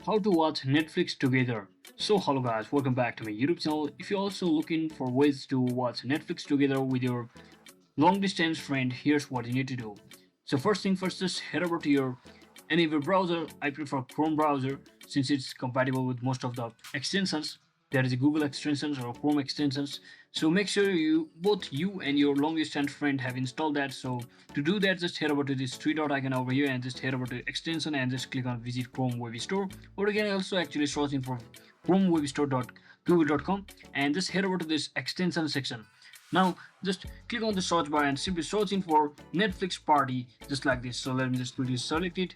how to watch Netflix together. So hello guys, welcome back to my YouTube channel. If you're also looking for ways to watch Netflix together with your long distance friend, here's what you need to do. So first thing first, just head over to your any web browser. I prefer Chrome browser since it's compatible with most of the extensions. There is a Google extensions or Chrome extensions. So make sure you and your long distance friend have installed that. So to do that, just head over to this three dot icon over here and just head over to extension and just click on visit Chrome Web Store. Or you can also actually search in for chromewebstore.google.com and just head over to this extension section. Now just click on the search bar and simply searching for Netflix Party just like this. So let me just quickly select it.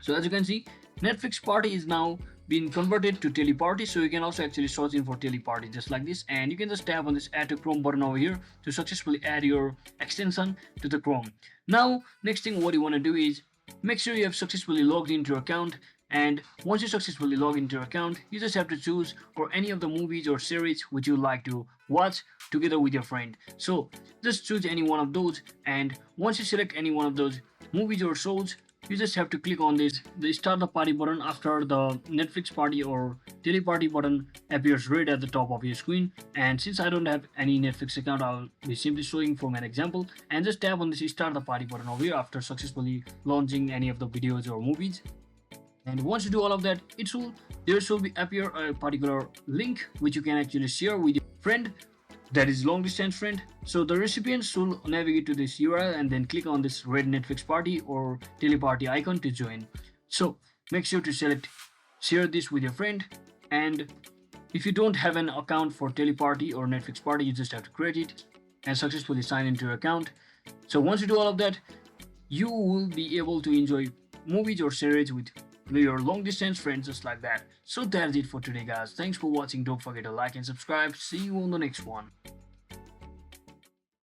So as you can see, Netflix Party is now been converted to Teleparty. So you can also actually search in for Teleparty just like this, and you can just tap on this add to Chrome button over here to successfully add your extension to the Chrome. Now next thing what you want to do is make sure you have successfully logged into your account, and once you successfully log into your account, you just have to choose for any of the movies or series which you like to watch together with your friend. So just choose any one of those, and once you select any one of those movies or shows, you just have to click on this the start the party button after the Netflix party or Teleparty button appears red at the top of your screen. And since I don't have any Netflix account, I'll be simply showing from an example, and just tap on this start the party button over here after successfully launching any of the videos or movies. And once you do all of that, there should be appear a particular link which you can actually share with your friend, that is long distance friend. So the recipient should navigate to this URL and then click on this red Netflix party or Teleparty icon to join. So make sure to share this with your friend, and if you don't have an account for Teleparty or Netflix party, you just have to create it and successfully sign into your account. So once you do all of that, you will be able to enjoy movies or series with your long distance friends just like that. So that's it for today guys. Thanks for watching. Don't forget to like and subscribe. See you on the next one.